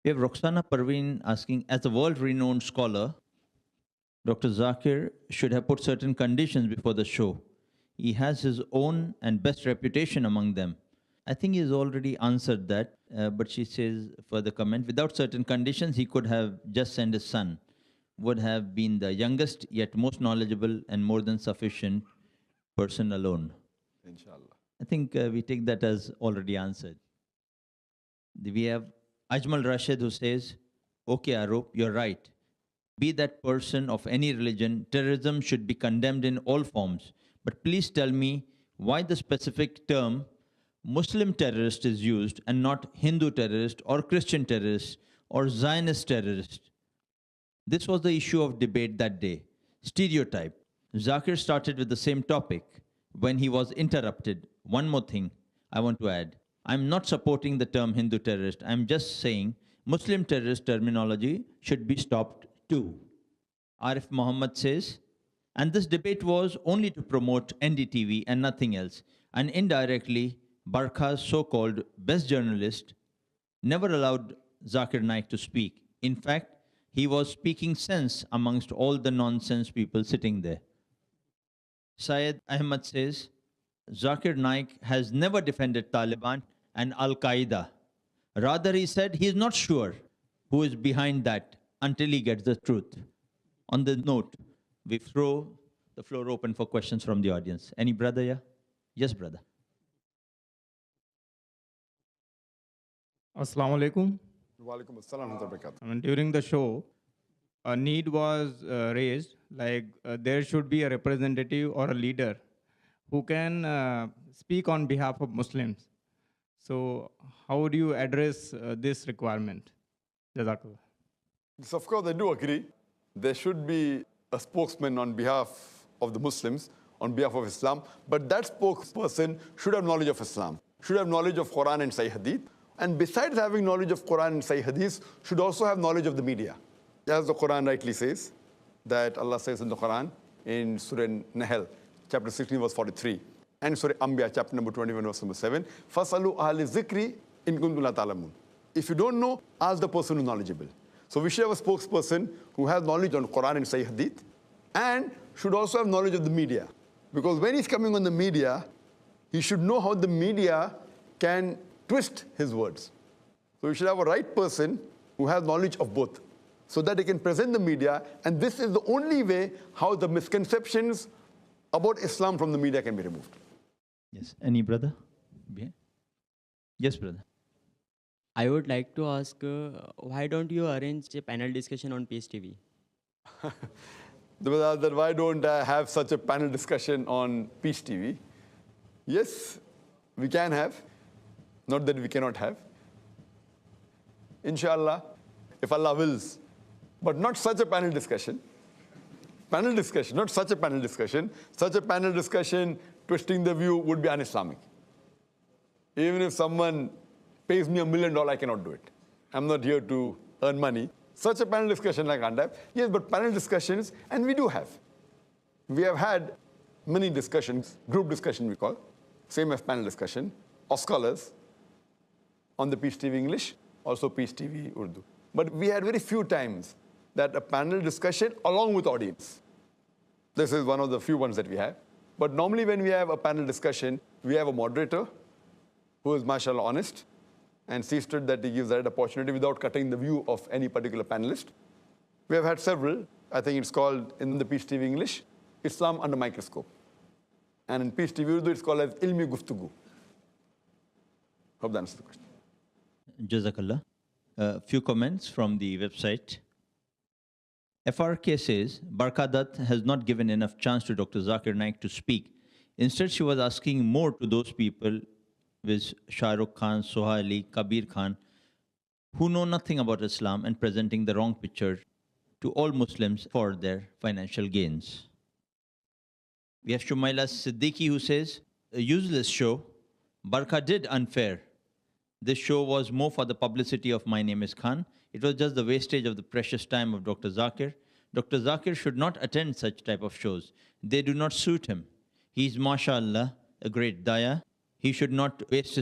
We have Roxana Parveen asking, as a world-renowned scholar, Dr. Zakir should have put certain conditions before the show. He has his own and best reputation among them. I think he has already answered that, but she says further comment, without certain conditions, he could have just sent his son, would have been the youngest yet most knowledgeable and more than sufficient person alone. Inshallah. I think we take that as already answered. We have Ajmal Rashid who says, okay, Arup, you're right. Be that person of any religion, terrorism should be condemned in all forms. But please tell me why the specific term Muslim terrorist is used and not Hindu terrorist or Christian terrorist or Zionist terrorist. This was the issue of debate that day. Stereotype. Zakir started with the same topic when he was interrupted. One more thing I want to add. I'm not supporting the term Hindu terrorist. I'm just saying Muslim terrorist terminology should be stopped too. Arif Muhammad says, and this debate was only to promote NDTV and nothing else. And indirectly, Barkha's so-called best journalist never allowed Zakir Naik to speak. In fact, he was speaking sense amongst all the nonsense people sitting there. Syed Ahmad says, Zakir Naik has never defended Taliban and Al-Qaeda. Rather, he said he is not sure who is behind that until he gets the truth. On the note, we throw the floor open for questions from the audience. Any brother here? Yes, brother. Assalamu alaikum. Walaikum assalam wa barakatuh. I mean, during the show, a need was raised, like there should be a representative or a leader who can speak on behalf of Muslims. So how would you address this requirement? Jazakallah. Yes, of course, I do agree. There should be a spokesman on behalf of the Muslims, on behalf of Islam, but that spokesperson should have knowledge of Islam, should have knowledge of Quran and Sahih Hadith, and besides having knowledge of Quran and Sahih Hadith, should also have knowledge of the media. As the Quran rightly says, that Allah says in the Quran, in Surah Nahl, chapter 16, verse 43, and Surah Anbiya, chapter number 21, verse number 7, فَاسْأَلُوا أَهْلِ الذِّكْرِ إِن كُنتُمْ لَا تَعْلَمُونَ. If you don't know, ask the person who is knowledgeable. So we should have a spokesperson who has knowledge on Quran and Sahih Hadith, and should also have knowledge of the media. Because when he's coming on the media, he should know how the media can twist his words. So we should have a right person who has knowledge of both, so that he can present the media, and this is the only way how the misconceptions about Islam from the media can be removed. Yes. Any brother? Yes, brother. I would like to ask, why don't you arrange a panel discussion on Peace TV? Why don't I have such a panel discussion on Peace TV? Yes, we can have. Not that we cannot have. Inshallah, if Allah wills. But not such a panel discussion. Panel discussion, not such a panel discussion. Such a panel discussion, twisting the view, would be un-Islamic. Even if someone pays me $1 million, I cannot do it. I'm not here to earn money. Such a panel discussion I can't have. Yes, but panel discussions, and we do have. We have had many discussions, group discussion we call, same as panel discussion, of scholars on the Peace TV English, also Peace TV Urdu. But we had very few times that a panel discussion along with audience. This is one of the few ones that we have. But normally when we have a panel discussion, we have a moderator who is, mashallah, honest, and sees to it that he gives that opportunity without cutting the view of any particular panelist. We have had several. I think it's called, in the Peace TV English, Islam Under Microscope. And in Peace TV Urdu, it's called as Ilmi Guftugu. Hope that answers the question. Jazakallah. A few comments from the website. FRK says, Barkadat has not given enough chance to Dr. Zakir Naik to speak. Instead, she was asking more to those people with Shah Rukh Khan, Soha Ali, Kabir Khan, who know nothing about Islam and presenting the wrong picture to all Muslims for their financial gains. We have Shumaila Siddiqui who says, a useless show. Barkha did unfair. This show was more for the publicity of My Name is Khan. It was just the wastage of the precious time of Dr. Zakir. Dr. Zakir should not attend such type of shows. They do not suit him. He is, mashallah, a great daya. He should not waste his